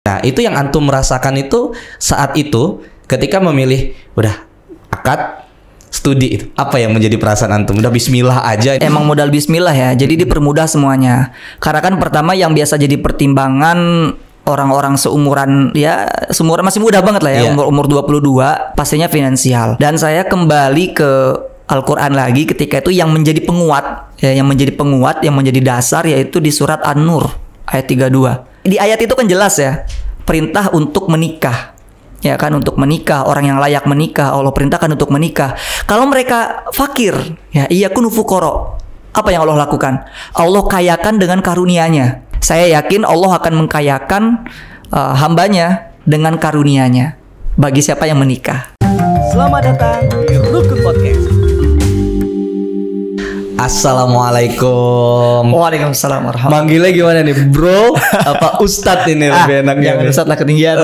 Nah, itu yang antum merasakan itu saat itu ketika memilih udah akad studi itu. Apa yang menjadi perasaan antum? Udah bismillah aja. Emang modal bismillah ya. Jadi dipermudah semuanya. Karena kan pertama yang biasa jadi pertimbangan orang-orang seumuran ya, seumuran masih muda banget lah ya, umur 22, pastinya finansial. Dan saya kembali ke Al-Qur'an lagi ketika itu yang menjadi penguat ya, yang menjadi dasar yaitu di surat An-Nur ayat 32. Di ayat itu kan jelas ya, perintah untuk menikah. Ya kan, untuk menikah, orang yang layak menikah, Allah perintahkan untuk menikah. Kalau mereka fakir, ya iyakunu fuqara. Apa yang Allah lakukan? Allah kayakan dengan karunia-Nya. Saya yakin Allah akan mengkayakan hambanya dengan karunia-Nya bagi siapa yang menikah. Selamat datang di Rukun Podcast. Assalamualaikum. Waalaikumsalam warahmatullahi. Manggilnya gimana nih, bro? Apa ustadz ini lebih enak? Jangan ustadz lah, ketinggian.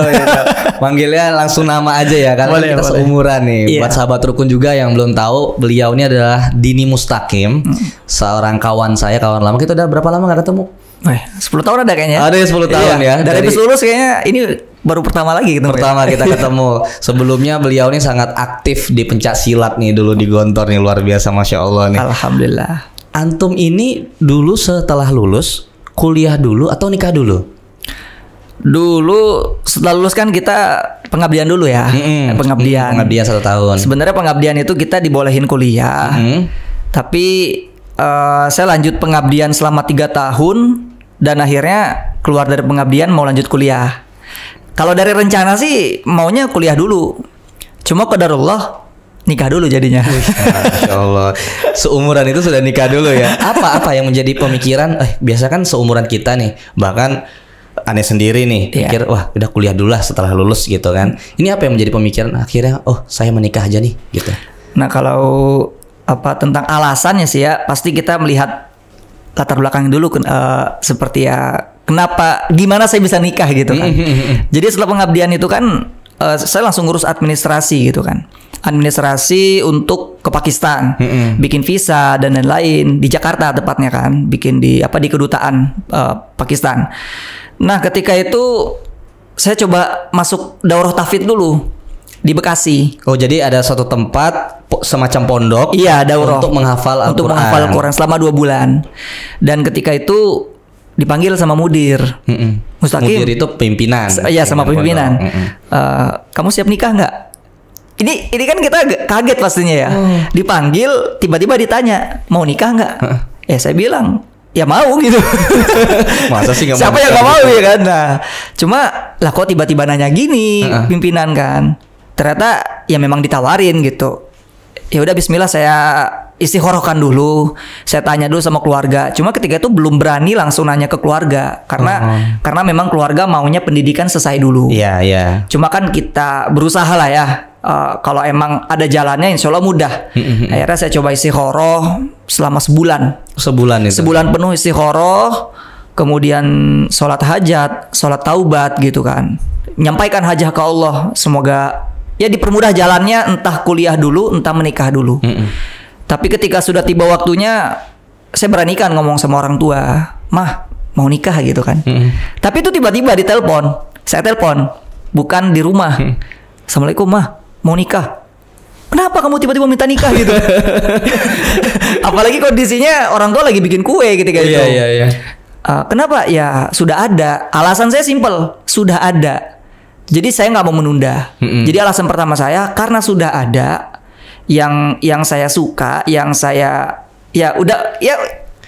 Manggilnya langsung nama aja ya, karena kita seumuran nih. Buat sahabat Rukun juga yang belum tahu, beliau ini adalah Dini Mustaqim, seorang kawan saya, kawan lama. Kita udah berapa lama gak ketemu? 10 tahun ada kayaknya. Ada 10 tahun ya. Dari habis lulus kayaknya ini baru pertama lagi ketemu. Pertama kita ketemu. Sebelumnya beliau ini sangat aktif di pencak silat nih dulu di Gontor nih, luar biasa, masya Allah nih. Alhamdulillah. Antum ini dulu setelah lulus kuliah dulu atau nikah dulu? Dulu setelah lulus kan kita pengabdian dulu ya. Pengabdian 1 tahun. Sebenarnya pengabdian itu kita dibolehin kuliah. Tapi saya lanjut pengabdian selama 3 tahun dan akhirnya keluar dari pengabdian mau lanjut kuliah. Kalau dari rencana sih maunya kuliah dulu. Cuma qadarullah nikah dulu jadinya. Masya Allah. Seumuran itu sudah nikah dulu ya. Apa yang menjadi pemikiran? Biasa kan seumuran kita nih, bahkan aneh sendiri nih, pikir wah udah kuliah dulu lah setelah lulus gitu kan. Ini apa yang menjadi pemikiran akhirnya saya menikah aja nih gitu. Nah, kalau tentang alasannya sih ya, pasti kita melihat latar belakang dulu seperti ya kenapa, gimana saya bisa nikah gitu kan. Jadi setelah pengabdian itu kan saya langsung ngurus administrasi gitu kan. Administrasi untuk ke Pakistan, bikin visa dan lain-lain di Jakarta tepatnya kan, bikin di kedutaan Pakistan. Nah, ketika itu saya coba masuk daurah tahfidz dulu di Bekasi. Oh, jadi ada suatu tempat semacam pondok. Iya, daurah untuk menghafal Al-Quran. Untuk menghafal Al-Quran selama 2 bulan. Dan ketika itu dipanggil sama mudir. Mustaqim. Mudir itu pimpinan. Iya, sama pimpinan. Kamu siap nikah nggak? Ini kan kita kaget pastinya ya. Dipanggil, tiba-tiba ditanya, mau nikah nggak? Ya saya bilang, ya mau gitu. Masa sih gak mau? Siapa yang gak mau ya kan? Nah, cuma lah kok tiba-tiba nanya gini pimpinan kan? Ternyata ya memang ditawarin gitu. Ya udah bismillah, saya istikharahkan dulu. Saya tanya dulu sama keluarga. Cuma ketika itu belum berani langsung nanya ke keluarga karena memang keluarga maunya pendidikan selesai dulu. Iya. Cuma kan kita berusaha lah ya. Kalau emang ada jalannya insya Allah mudah. Akhirnya saya coba istikharah selama sebulan. Sebulan itu. Sebulan penuh istikharah, kemudian sholat hajat, sholat taubat gitu kan. Nyampaikan hajat ke Allah, semoga ya dipermudah jalannya, entah kuliah dulu, entah menikah dulu. Tapi ketika sudah tiba waktunya, saya beranikan ngomong sama orang tua, "Mah, mau nikah," gitu kan. Tapi itu tiba-tiba ditelepon. Saya telepon, bukan di rumah. "Assalamualaikum, Mah, mau nikah." "Kenapa kamu tiba-tiba minta nikah gitu?" Apalagi kondisinya orang tua lagi bikin kue ketika itu. Iya. Kenapa? Ya sudah ada. Alasan saya simpel, sudah ada. Jadi saya nggak mau menunda. Jadi alasan pertama saya karena sudah ada yang saya suka, yang saya ya udah ya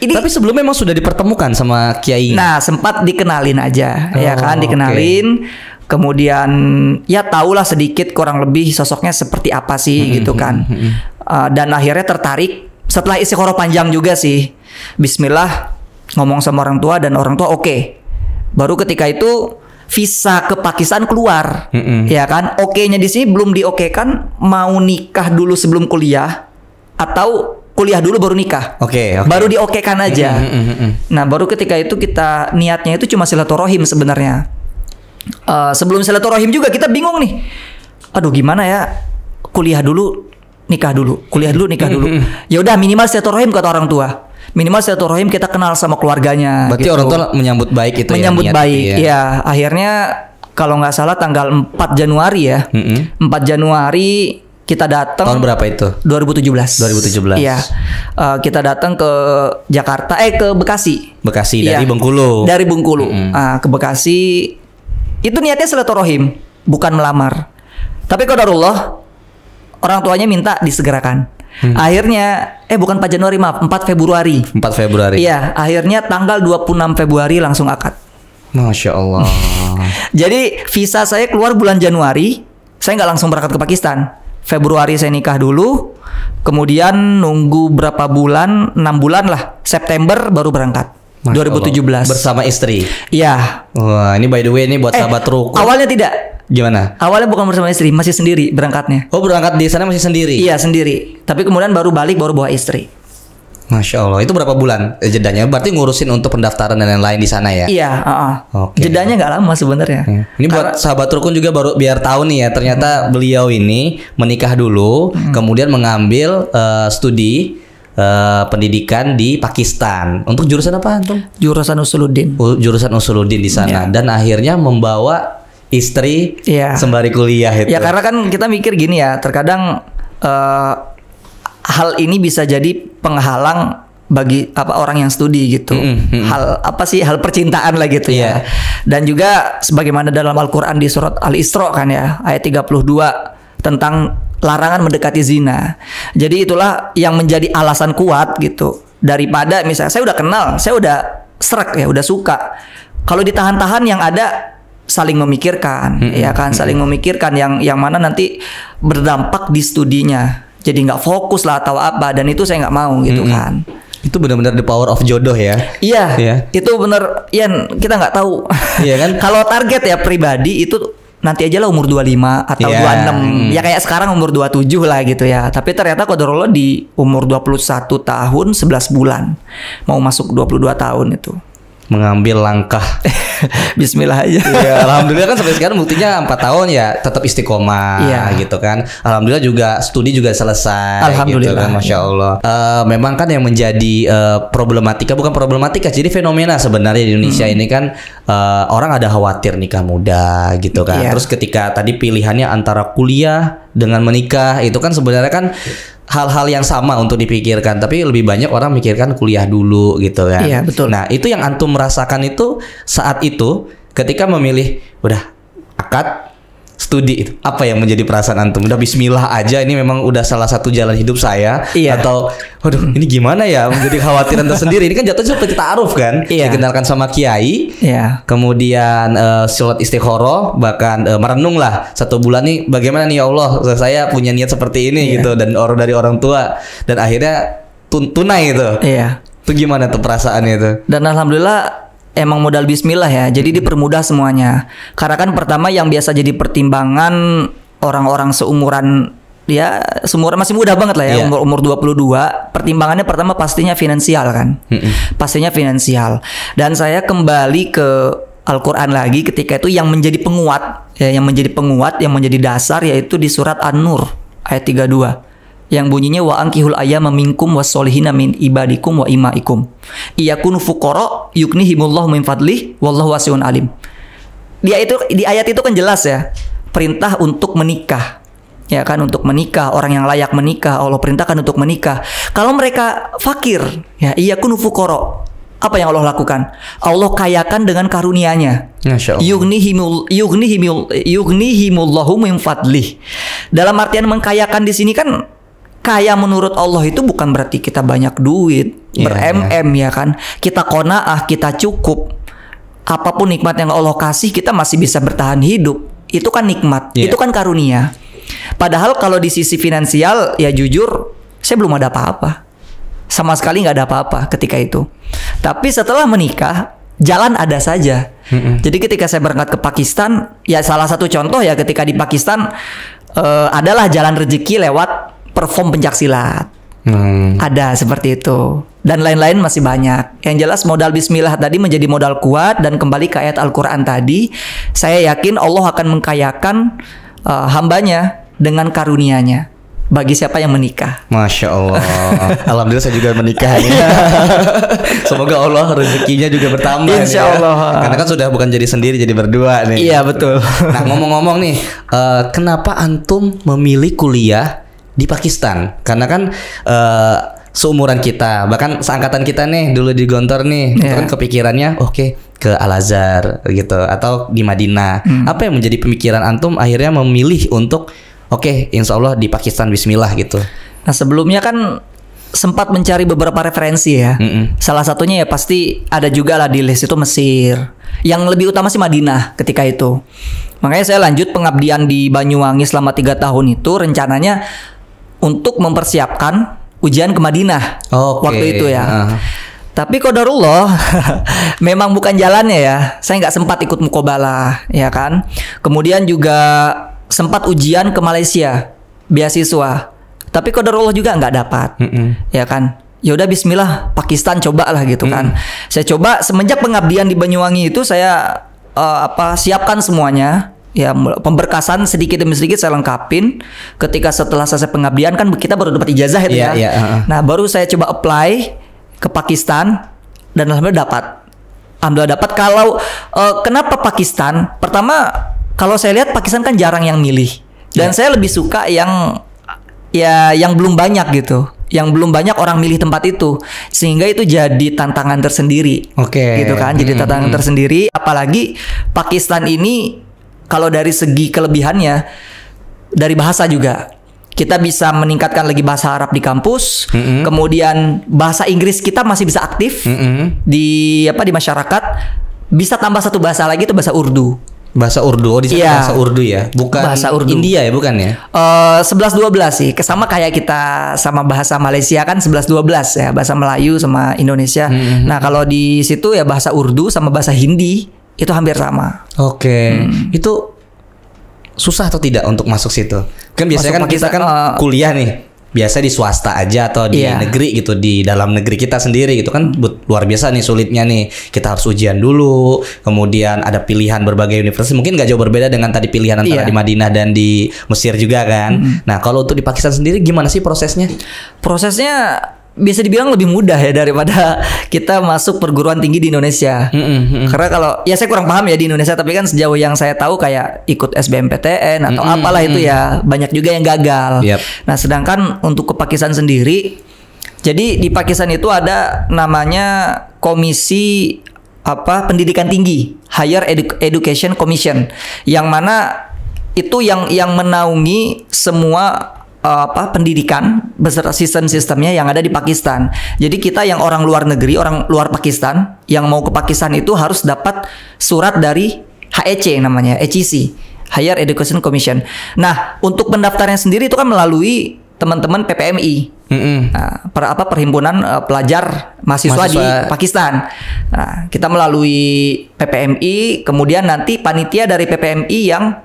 ini. Tapi sebelumnya memang sudah dipertemukan sama kiai. Nah, sempat dikenalin aja, ya kan, dikenalin. Kemudian ya tahulah sedikit kurang lebih sosoknya seperti apa sih gitu kan. Dan akhirnya tertarik setelah istikharah panjang juga sih. Bismillah ngomong sama orang tua dan orang tua oke. Baru ketika itu visa ke Pakistan keluar. Ya kan? Oke-nya di sini belum diokekan, mau nikah dulu sebelum kuliah atau kuliah dulu baru nikah. Oke. Baru diokekan aja. Nah, baru ketika itu kita niatnya itu cuma silaturahim sebenarnya. Sebelum silaturahim juga kita bingung nih. Aduh, gimana ya? Kuliah dulu, nikah dulu. Kuliah dulu, nikah dulu. Ya udah minimal silaturahim kata orang tua. Minimal silaturahim kita kenal sama keluarganya. Berarti gitu. orang tua menyambut baik itu. Menyambut baik. Ya, akhirnya kalau nggak salah tanggal 4 Januari ya. 4 Januari kita datang. Tahun berapa itu? 2017. Iya. Kita datang ke Jakarta, ke Bekasi. Bekasi dari Bengkulu. Dari Bengkulu. Ke Bekasi. Itu niatnya silaturahim, bukan melamar. Tapi qadarullah, orang tuanya minta disegerakan. Akhirnya bukan 4 Januari, maaf, 4 Februari. 4 Februari. Iya, akhirnya tanggal 26 Februari langsung akad. Masya Allah. Jadi visa saya keluar bulan Januari, saya nggak langsung berangkat ke Pakistan. Februari saya nikah dulu, kemudian nunggu berapa bulan, 6 bulan lah, September baru berangkat. Masya 2017 Allah. Bersama istri. Iya. Wah, ini by the way ini buat sahabat Rukun. Awalnya tidak. Gimana? Awalnya bukan bersama istri, masih sendiri berangkatnya. Oh, berangkat di sana masih sendiri? Iya, sendiri. Tapi kemudian baru balik, baru bawa istri. Masya Allah, itu berapa bulan jedanya? Berarti ngurusin untuk pendaftaran dan lain-lain di sana ya? Iya, Oke. Jedanya nggak lama sebenarnya. Ini buat sahabat Rukun juga baru biar tahu nih ya, ternyata beliau ini menikah dulu, kemudian mengambil studi pendidikan di Pakistan. Untuk jurusan apa antum? Jurusan Usuluddin. Jurusan Usuluddin di sana, dan akhirnya membawa istri sembari kuliah itu. Ya karena kan kita mikir gini ya, terkadang hal ini bisa jadi penghalang bagi orang yang studi gitu. Hal percintaan lah gitu ya. Dan juga sebagaimana dalam Al-Qur'an di surat Al-Isra kan ya, ayat 32 tentang larangan mendekati zina. Jadi itulah yang menjadi alasan kuat gitu. Daripada misalnya saya udah kenal, saya udah serak ya, udah suka. Kalau ditahan-tahan yang ada saling memikirkan, ya kan, saling memikirkan yang mana nanti berdampak di studinya. Jadi nggak fokus lah atau apa, dan itu saya nggak mau gitu kan. Itu benar-benar the power of jodoh ya. Iya, itu benar. Yan, kita nggak tahu. Iya kan? Kalau target ya pribadi itu nanti aja lah umur 25 atau 26. Ya kayak sekarang umur 27 lah gitu ya. Tapi ternyata qadarullah di umur 21 tahun 11 bulan mau masuk 22 tahun itu mengambil langkah. Bismillah aja. Ya, alhamdulillah kan sampai sekarang buktinya 4 tahun ya tetap istiqomah gitu kan. Alhamdulillah juga studi juga selesai. Alhamdulillah. Gitu kan, Masya Allah. Memang kan yang menjadi problematika, bukan problematika, jadi fenomena sebenarnya di Indonesia ini kan orang ada khawatir nikah muda gitu kan. Terus ketika tadi pilihannya antara kuliah dengan menikah, itu kan sebenarnya kan hal-hal yang sama untuk dipikirkan, tapi lebih banyak orang mikirkan kuliah dulu gitu kan. Iya, betul. Nah, itu yang antum merasakan itu saat itu ketika memilih udah akad studi itu. Apa yang menjadi perasaan antum? Udah bismillah aja, ini memang udah salah satu jalan hidup saya, atau waduh, ini gimana ya, menjadi khawatiran tersendiri. Ini kan jatuhnya seperti ta'aruf kan. Dikenalkan sama kiai. Kemudian sholat istikharah, bahkan merenung lah 1 bulan nih, bagaimana nih ya Allah, saya punya niat seperti ini gitu, dan dari orang tua, dan akhirnya tunai itu. Itu gimana tuh perasaannya itu? Dan alhamdulillah emang modal bismillah ya. Jadi dipermudah semuanya. Karena kan pertama yang biasa jadi pertimbangan orang-orang seumuran, ya seumuran masih muda banget lah ya, umur 22, pertimbangannya pertama pastinya finansial kan. Pastinya finansial. Dan saya kembali ke Al-Qur'an lagi ketika itu yang menjadi penguat, yang menjadi dasar, yaitu di surat An-Nur ayat 32. Yang bunyinya wa ankihul ayyama minkum wassolihina min ibadikum wa imaikum iyakunu fuqara yughnihimullahu min fadlih wallahu wasi'un alim. Di ayat itu kan jelas ya, perintah untuk menikah. Ya kan, untuk menikah, orang yang layak menikah Allah perintahkan untuk menikah. Kalau mereka fakir, ya iyakunu fuqara, apa yang Allah lakukan? Allah kayakan dengan karunia-Nya. Yughnihimullahu min fadlih. Dalam artian mengkayakan di sini kan, kaya menurut Allah itu bukan berarti kita banyak duit, ya kan. Kita qanaah, kita cukup. Apapun nikmat yang Allah kasih, kita masih bisa bertahan hidup. Itu kan nikmat, itu kan karunia. Padahal kalau di sisi finansial, ya jujur, saya belum ada apa-apa. Sama sekali nggak ada apa-apa ketika itu. Tapi setelah menikah, jalan ada saja. Jadi ketika saya berangkat ke Pakistan, ya salah satu contoh ya, ketika di Pakistan adalah jalan rezeki lewat perform pencaksilat. Ada seperti itu. Dan lain-lain masih banyak. Yang jelas modal bismillah tadi menjadi modal kuat. Dan kembali ke ayat Al-Quran tadi, saya yakin Allah akan mengkayakan hambanya dengan karunia-Nya. bagi siapa yang menikah. Masya Allah. Alhamdulillah saya juga menikah ya. Semoga Allah rezekinya juga bertambah. Insya Allah. Ya. Karena kan sudah bukan jadi sendiri, jadi berdua nih. Iya betul. Nah ngomong-ngomong nih, kenapa antum memilih kuliah di Pakistan? Karena kan seumuran kita, bahkan seangkatan kita nih dulu di Gontor nih, itu kan kepikirannya oke, ke Al-Azhar gitu atau di Madinah. Apa yang menjadi pemikiran antum akhirnya memilih untuk oke, insya Allah di Pakistan Bismillah gitu. Nah sebelumnya kan sempat mencari beberapa referensi ya. Salah satunya ya pasti ada juga lah di list itu Mesir. Yang lebih utama sih Madinah ketika itu. Makanya saya lanjut pengabdian di Banyuwangi selama 3 tahun itu rencananya untuk mempersiapkan ujian ke Madinah waktu itu ya. Tapi qadarullah memang bukan jalannya ya. Saya nggak sempat ikut muqabalah ya kan. Kemudian juga sempat ujian ke Malaysia beasiswa, tapi qadarullah juga nggak dapat, ya kan. Ya udah Bismillah Pakistan coba lah gitu kan. Saya coba semenjak pengabdian di Banyuwangi itu saya siapkan semuanya. Ya pemberkasan sedikit demi sedikit saya lengkapin. Ketika setelah selesai pengabdian kan kita baru dapat ijazah itu ya. Nah baru saya coba apply ke Pakistan dan alhamdulillah dapat. Alhamdulillah dapat. Kalau kenapa Pakistan? Pertama kalau saya lihat Pakistan kan jarang yang milih dan saya lebih suka yang belum banyak gitu, yang belum banyak orang milih tempat itu, sehingga itu jadi tantangan tersendiri. Gitu kan, jadi tantangan tersendiri. Apalagi Pakistan ini kalau dari segi kelebihannya dari bahasa juga kita bisa meningkatkan lagi bahasa Arab di kampus, kemudian bahasa Inggris kita masih bisa aktif di masyarakat, bisa tambah satu bahasa lagi itu bahasa Urdu. Bahasa Urdu, di sana bahasa Urdu ya, bukan bahasa Urdu. India ya, bukan ya? 11-12 sih, sama kayak kita sama bahasa Malaysia kan 11-12 ya, bahasa Melayu sama Indonesia. Nah kalau di situ ya bahasa Urdu sama bahasa Hindi itu hampir sama. Itu susah atau tidak untuk masuk situ? Kan biasanya kan kita kan kuliah nih, biasa di swasta aja atau di negeri gitu, di dalam negeri kita sendiri gitu kan luar biasa nih sulitnya nih. Kita harus ujian dulu, kemudian ada pilihan berbagai universitas, mungkin nggak jauh berbeda dengan tadi pilihan antara di Madinah dan di Mesir juga kan. Nah kalau untuk di Pakistan sendiri gimana sih prosesnya? Prosesnya bisa dibilang lebih mudah ya daripada kita masuk perguruan tinggi di Indonesia. Karena kalau ya saya kurang paham ya di Indonesia, tapi kan sejauh yang saya tahu kayak ikut SBMPTN atau apalah itu ya banyak juga yang gagal. Nah sedangkan untuk ke Pakistan sendiri, jadi di Pakistan itu ada namanya komisi pendidikan tinggi, Higher Education Commission, yang mana itu yang menaungi semua pendidikan beserta sistem-sistemnya yang ada di Pakistan. Jadi kita yang orang luar negeri, orang luar Pakistan yang mau ke Pakistan itu harus dapat surat dari HEC namanya, HEC, Higher Education Commission. Nah, untuk pendaftarannya sendiri itu kan melalui teman-teman PPMI. Perhimpunan pelajar mahasiswa di Pakistan. Nah, kita melalui PPMI, kemudian nanti panitia dari PPMI yang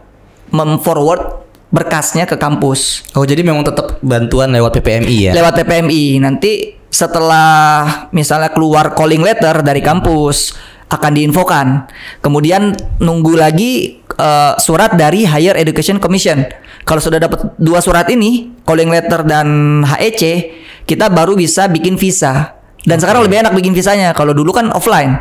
memforward berkasnya ke kampus. Jadi memang tetap bantuan lewat PPMI ya? Lewat PPMI. Nanti setelah misalnya keluar calling letter dari kampus akan diinfokan. Kemudian nunggu lagi surat dari Higher Education Commission. Kalau sudah dapat 2 surat ini, calling letter dan HEC, kita baru bisa bikin visa. Dan sekarang lebih enak bikin visanya. Kalau dulu kan offline,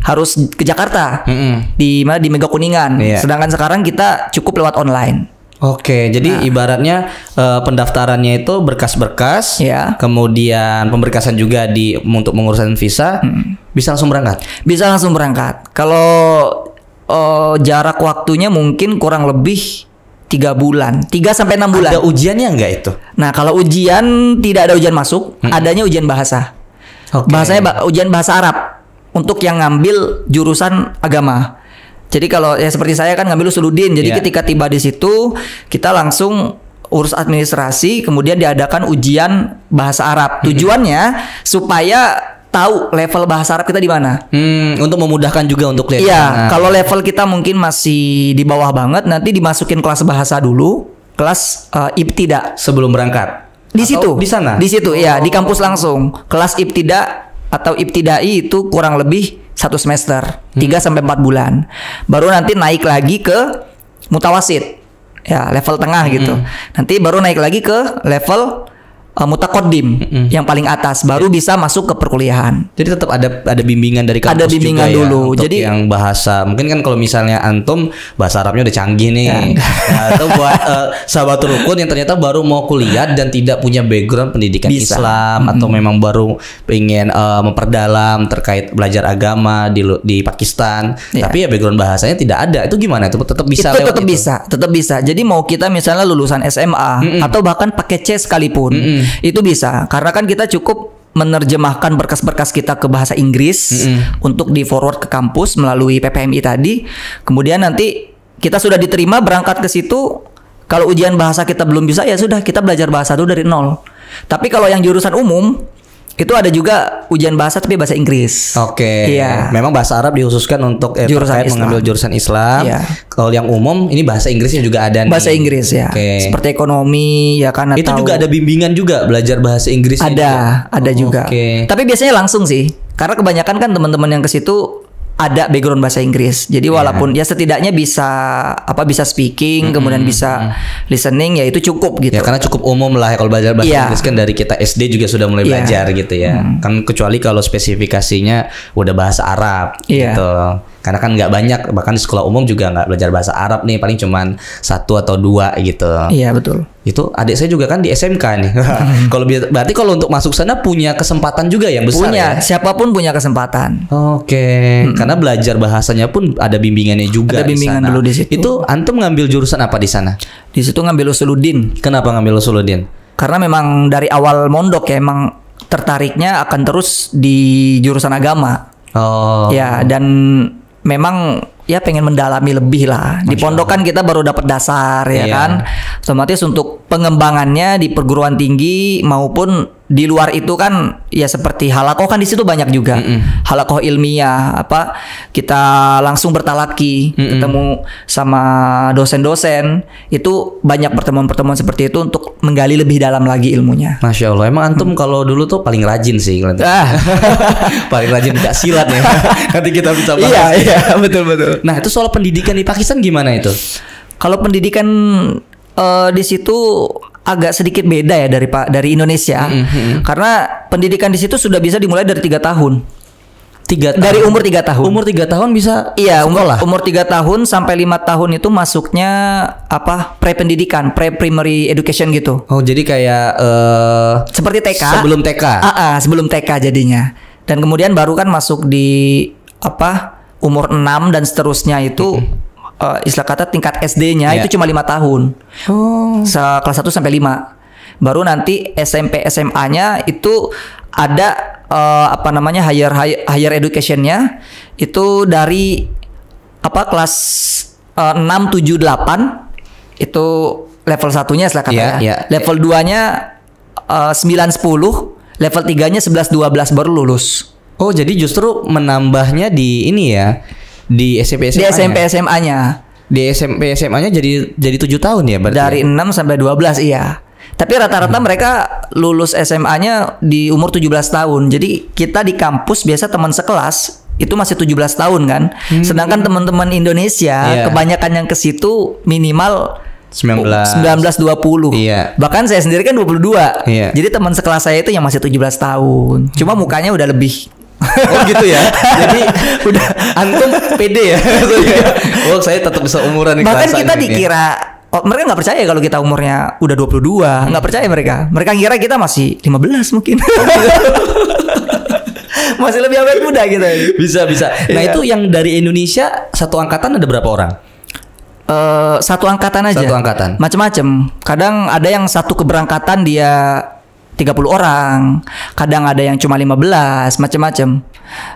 harus ke Jakarta, di Mega Kuningan. Sedangkan sekarang kita cukup lewat online. Jadi ibaratnya pendaftarannya itu berkas-berkas, kemudian pemberkasan juga untuk menguruskan visa, bisa langsung berangkat? Bisa langsung berangkat. Kalau jarak waktunya mungkin kurang lebih 3 bulan, 3-6 bulan. Ada ujiannya nggak itu? Nah kalau ujian tidak ada ujian masuk, adanya ujian bahasa. Bahasanya ujian bahasa Arab untuk yang ngambil jurusan agama. Jadi kalau ya seperti saya kan ngambil Usuluddin, jadi ketika tiba di situ kita langsung urus administrasi, kemudian diadakan ujian bahasa Arab. Tujuannya supaya tahu level bahasa Arab kita di mana. Untuk memudahkan juga untuk lihat. Iya, kalau level kita mungkin masih di bawah banget, nanti dimasukin kelas bahasa dulu, kelas ibtida sebelum berangkat. Di situ, di sana. Di situ, ya di kampus langsung. Kelas ibtida atau ibtidai itu kurang lebih 1 semester, 3-4 bulan. Baru nanti naik lagi ke mutawasid. ya level tengah gitu. Nanti baru naik lagi ke level mutakodim yang paling atas, baru bisa masuk ke perkuliahan. Jadi tetap ada bimbingan dari kampus ada bimbingan juga dulu. Ya, untuk jadi yang bahasa mungkin kan kalau misalnya antum bahasa Arabnya udah canggih nih. Nah, atau buat sahabat rukun yang ternyata baru mau kuliah dan tidak punya background pendidikan Bisa. Islam atau memang baru pengen memperdalam terkait belajar agama di Pakistan, tapi ya background bahasanya tidak ada. Itu gimana? Itu tetap bisa itu lewat tetap bisa. Jadi mau kita misalnya lulusan SMA atau bahkan pakai C sekalipun, itu bisa. Karena kan kita cukup menerjemahkan berkas-berkas kita ke bahasa Inggris untuk di forward ke kampus melalui PPMI tadi. Kemudian nanti kita sudah diterima berangkat ke situ. Kalau ujian bahasa kita belum bisa, ya sudah kita belajar bahasa dulu dari nol. Tapi kalau yang jurusan umum itu ada juga ujian bahasa tapi bahasa Inggris. Oke. Iya. Memang bahasa Arab dikhususkan untuk Jurusan terkait Islam. mengambil jurusan Islam. Iya. Kalau yang umum ini bahasa Inggrisnya juga ada nih. Bahasa Inggris ya. Oke. Seperti ekonomi ya kan, Itu atau juga ada bimbingan juga belajar bahasa Inggris. ada juga. Oke. Tapi biasanya langsung sih. Karena kebanyakan kan teman-teman yang ke situ ada background bahasa Inggris. Jadi walaupun ya setidaknya bisa speaking, kemudian bisa listening, ya itu cukup gitu. Ya karena cukup umum lah ya kalau belajar bahasa Iya. Inggris kan dari kita SD juga sudah mulai Iya. belajar gitu ya. Kan kecuali kalau spesifikasinya udah bahasa Arab Iya. gitu. Karena kan nggak banyak, bahkan di sekolah umum juga nggak belajar bahasa Arab nih, paling cuman 1 atau 2 gitu. Iya, betul. Itu adik saya juga kan di SMK nih. Kalau berarti kalau untuk masuk sana punya kesempatan juga yang besar Punya, ya. siapapun punya kesempatan. Oke, karena belajar bahasanya pun ada bimbingannya juga. Ada bimbingan di sana. dulu di situ. Itu antum ngambil jurusan apa di sana? Di situ ngambil Usuluddin. Kenapa ngambil Usuluddin? Karena memang dari awal mondok ya emang tertariknya akan terus di jurusan agama. Oh. Ya, dan memang ya pengen mendalami lebih lah. Di pondok kan kita baru dapat dasar ya Iya. kan. Otomatis untuk pengembangannya di perguruan tinggi maupun di luar itu kan ya seperti halakoh kan di situ banyak juga. Halakoh ilmiah kita langsung bertalaki, ketemu sama dosen-dosen. Itu banyak pertemuan-pertemuan seperti itu untuk menggali lebih dalam lagi ilmunya. Masya Allah, emang antum kalau dulu tuh paling rajin sih. Paling rajin buka silat ya. Nanti kita bisa bahas. Iya, betul. Nah itu soal pendidikan di Pakistan gimana itu? Kalau pendidikan di situ agak sedikit beda ya dari Indonesia, karena pendidikan di situ sudah bisa dimulai dari 3 tahun. 3 tahun. Dari umur 3 tahun. Umur 3 tahun bisa. Iya, sekolah. umur 3 tahun sampai 5 tahun itu masuknya pre-pendidikan, pre-primary education gitu. Oh jadi kayak Seperti TK. sebelum TK. Sebelum TK jadinya. Dan kemudian baru kan masuk di umur 6 dan seterusnya itu istilah kata tingkat SD-nya itu cuma 5 tahun. Oh. Kelas 1 sampai 5. Baru nanti SMP SMA-nya itu ada higher education-nya itu dari kelas 6 7 8 itu level 1-nya istilah kata ya. Level 2-nya 9 10, level 3-nya 11 12 baru lulus. Oh jadi justru menambahnya di ini ya, di SMP SMA. Di SMP SMA-nya. Di SMP SMA-nya jadi 7 tahun ya berarti. Dari 6 sampai 12 iya. Tapi rata-rata mereka lulus SMA-nya di umur 17 tahun. Jadi kita di kampus biasa teman sekelas itu masih 17 tahun kan. Sedangkan teman-teman Indonesia kebanyakan yang ke situ minimal 19 20. Iya. Bahkan saya sendiri kan 22. Iya. Jadi teman sekelas saya itu yang masih 17 tahun. Cuma mukanya udah lebih. Oh gitu ya. Jadi udah antum pede ya. Oh saya tetap bisa umuran nih. Bahkan kita dikira mereka nggak percaya kalau kita umurnya udah 22. Nggak percaya mereka. Mereka kira kita masih 15 mungkin. Masih lebih awet muda gitu. Bisa. Nah itu yang dari Indonesia satu angkatan ada berapa orang? Satu angkatan aja. Satu angkatan. Macam-macam. Kadang ada yang satu keberangkatan dia 30 orang, kadang ada yang cuma 15, macam-macam.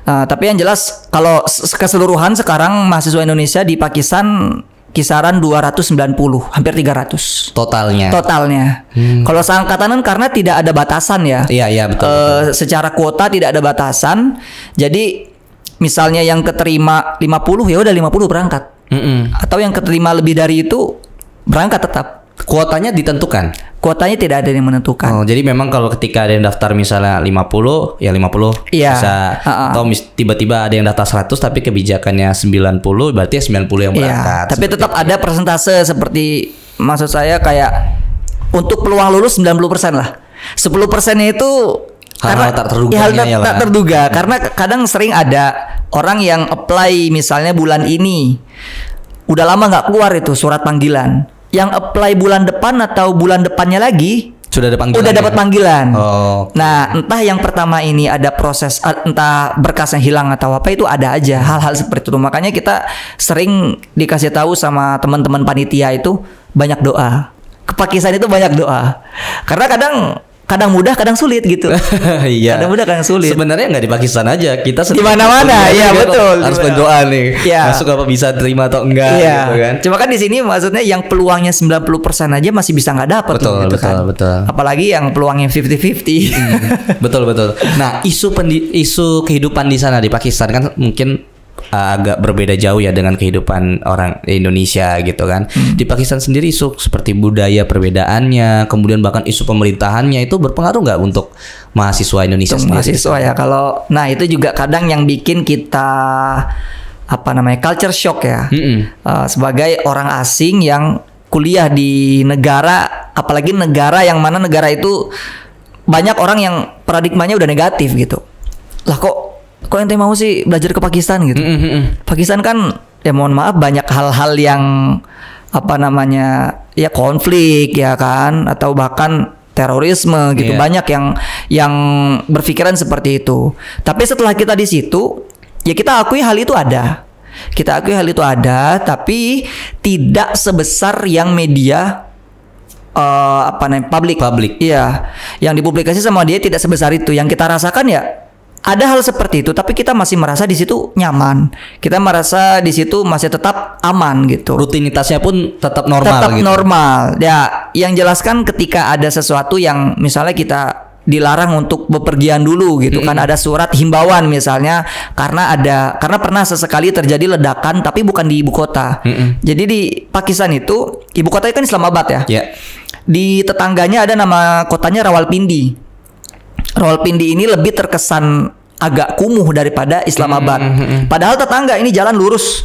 Tapi yang jelas kalau keseluruhan sekarang mahasiswa Indonesia di Pakistan kisaran 290, hampir 300 totalnya. Kalau seangkatan karena tidak ada batasan ya. Iya betul. Secara kuota tidak ada batasan. Jadi misalnya yang keterima 50 ya udah 50 berangkat. Atau yang keterima lebih dari itu berangkat tetap. Kuotanya ditentukan? Kuotanya tidak ada yang menentukan. Oh, jadi memang kalau ketika ada yang daftar misalnya 50, ya 50 iya. bisa. Atau tiba-tiba ada yang daftar 100 tapi kebijakannya 90, berarti ya 90 yang berangkat. Iya, tapi tetap ada persentase seperti maksud saya kayak untuk peluang lulus 90% lah. 10%-nya itu hal-hal tak terduga, tak terduga. Karena kadang sering ada orang yang apply misalnya bulan ini, udah lama nggak keluar itu surat panggilan. Yang apply bulan depan atau bulan depannya lagi sudah ada panggilan. Udah dapat panggilan. Oh. Nah, entah yang pertama ini ada proses, entah berkasnya hilang atau apa, itu ada aja hal-hal seperti itu. Makanya kita sering dikasih tahu sama teman-teman panitia itu banyak doa. Ke Pakistan itu banyak doa. Karena kadang mudah, kadang sulit gitu. Iya. Kadang mudah, kadang sulit. Sebenarnya nggak di Pakistan aja, kita di mana-mana. Iya, betul. Harus berdoa nih. Ya. Masuk apa bisa terima atau enggak gitu kan. Cuma kan di sini maksudnya yang peluangnya 90% aja masih bisa nggak dapat betul, gitu betul, kan. Betul. Apalagi yang peluangnya 50-50. Betul. Nah, isu kehidupan di sana di Pakistan kan mungkin agak berbeda jauh ya dengan kehidupan orang Indonesia gitu kan. Di Pakistan sendiri isu seperti budaya perbedaannya, kemudian bahkan isu pemerintahannya itu berpengaruh nggak untuk mahasiswa Indonesia sendiri? Mahasiswa ya, nah itu juga kadang yang bikin kita culture shock ya. Sebagai orang asing yang kuliah di negara, apalagi negara yang mana negara itu banyak orang yang paradigmanya udah negatif gitu. Lah kok ente mau sih belajar ke Pakistan gitu? Pakistan kan ya mohon maaf banyak hal-hal yang ya konflik ya kan, atau bahkan terorisme gitu. Banyak yang berpikiran seperti itu. Tapi setelah kita di situ, ya kita akui hal itu ada. Tapi tidak sebesar yang media publik. Iya, yang dipublikasi sama dia tidak sebesar itu. Yang kita rasakan ya ada hal seperti itu, tapi kita masih merasa di situ nyaman. Kita merasa di situ masih tetap aman gitu. Rutinitasnya pun tetap normal. Tetap normal. Ya, yang jelaskan ketika ada sesuatu yang misalnya kita dilarang untuk bepergian dulu gitu kan, ada surat himbauan misalnya karena pernah sesekali terjadi ledakan tapi bukan di ibu kota. Jadi di Pakistan itu ibu kotanya kan Islamabad ya. Di tetangganya ada nama kotanya Rawalpindi. Rawalpindi ini lebih terkesan agak kumuh daripada Islamabad. Padahal tetangga, ini jalan lurus.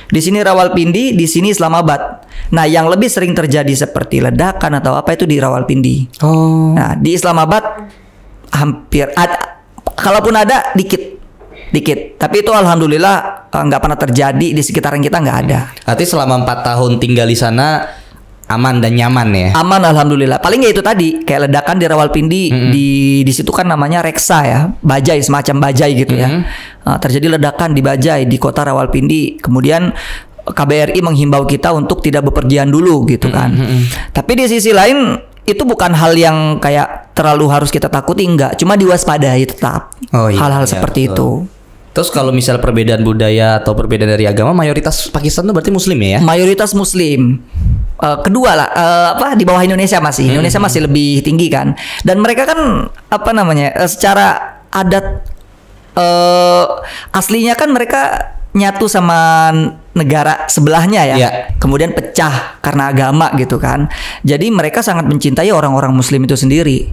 Di sini Rawalpindi, di sini Islamabad. Nah, yang lebih sering terjadi seperti ledakan atau apa itu di Rawalpindi. Nah, di Islamabad hampir ada, kalaupun ada dikit. Tapi itu alhamdulillah nggak pernah terjadi, di sekitaran kita nggak ada. Artinya selama 4 tahun tinggal di sana aman dan nyaman ya. Aman alhamdulillah. Paling ya itu tadi kayak ledakan di Rawalpindi, di situ kan namanya Reksa ya, Bajai, semacam Bajai gitu ya. Terjadi ledakan di Bajai di kota Rawalpindi. Kemudian KBRI menghimbau kita untuk tidak bepergian dulu gitu kan. Tapi di sisi lain itu bukan hal yang kayak terlalu harus kita takuti, enggak. Cuma diwaspadai tetap. Hal-hal seperti itu. Terus kalau misal perbedaan budaya atau perbedaan dari agama, mayoritas Pakistan itu berarti Muslim ya? Mayoritas Muslim. Kedua lah, di bawah Indonesia masih. Indonesia masih lebih tinggi kan. Dan mereka kan secara adat aslinya kan mereka nyatu sama negara sebelahnya ya. Kemudian pecah karena agama gitu kan. Jadi mereka sangat mencintai orang-orang Muslim itu sendiri.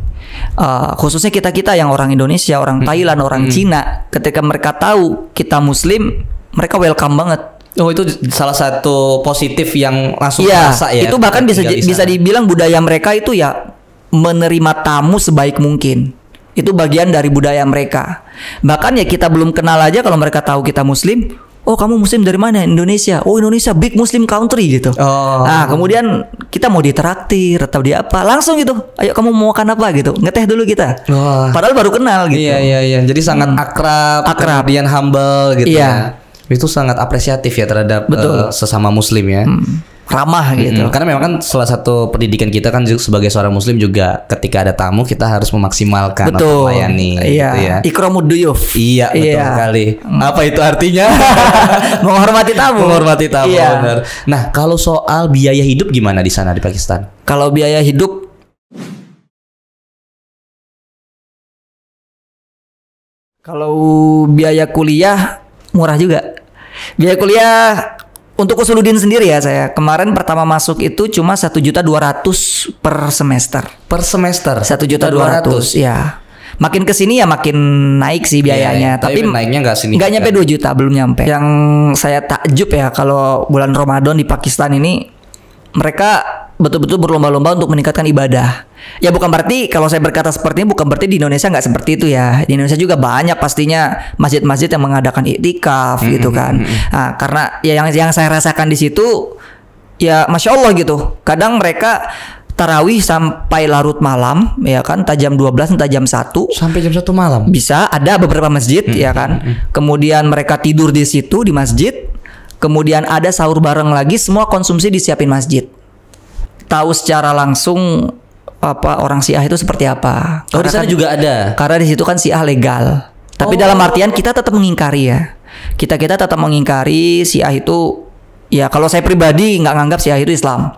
Khususnya kita yang orang Indonesia, orang Thailand, orang Cina, ketika mereka tahu kita Muslim, mereka welcome banget. Itu salah satu positif yang langsung terasa ya. Itu bahkan bisa dibilang budaya mereka itu ya menerima tamu sebaik mungkin. Itu bagian dari budaya mereka. Bahkan ya kita belum kenal aja kalau mereka tahu kita Muslim. Oh, kamu Muslim dari mana? Indonesia. Oh, Indonesia big Muslim country gitu. Nah, kemudian kita mau ditraktir atau di apa, langsung gitu. Ayo kamu mau makan apa gitu. Ngeteh dulu kita. Padahal baru kenal gitu. Iya. Jadi sangat akrab. Kemudian humble gitu ya. Itu sangat apresiatif ya terhadap sesama Muslim ya. Ramah gitu. Karena memang kan salah satu pendidikan kita kan sebagai seorang Muslim juga ketika ada tamu kita harus memaksimalkan atau melayani. Gitu ya. Ikramud duyuf. Iya, betul sekali. Apa itu artinya? Menghormati tamu. Iya. Benar. Nah, kalau soal biaya hidup gimana di sana di Pakistan? Kalau biaya hidup, kalau biaya kuliah murah juga. Biaya kuliah untuk Usuluddin sendiri ya, saya kemarin pertama masuk itu cuma 1.200.000 per semester. Per semester 1.200.000 ya. Makin kesini ya makin naik sih biayanya. Tapi naiknya nggak nyampe 2 juta, belum nyampe. Yang saya takjub ya kalau bulan Ramadan di Pakistan ini, mereka betul-betul berlomba-lomba untuk meningkatkan ibadah. Ya bukan berarti kalau saya berkata seperti ini bukan berarti di Indonesia nggak seperti itu ya. Di Indonesia juga banyak pastinya masjid-masjid yang mengadakan iktikaf gitu kan. Nah, karena ya yang saya rasakan di situ ya Masya Allah gitu. Kadang mereka tarawih sampai larut malam ya kan, entah jam 12 entah jam 1 sampai jam 1 malam. Bisa ada beberapa masjid ya kan. Kemudian mereka tidur di situ di masjid. Kemudian ada sahur bareng lagi, semua konsumsi disiapin masjid. Tahu secara langsung apa orang Syiah itu seperti apa. Oh, di sana juga ada. Karena di situ kan Syiah legal. Tapi dalam artian kita tetap mengingkari ya. Kita tetap mengingkari Syiah itu. Ya kalau saya pribadi nggak nganggap Syiah itu Islam.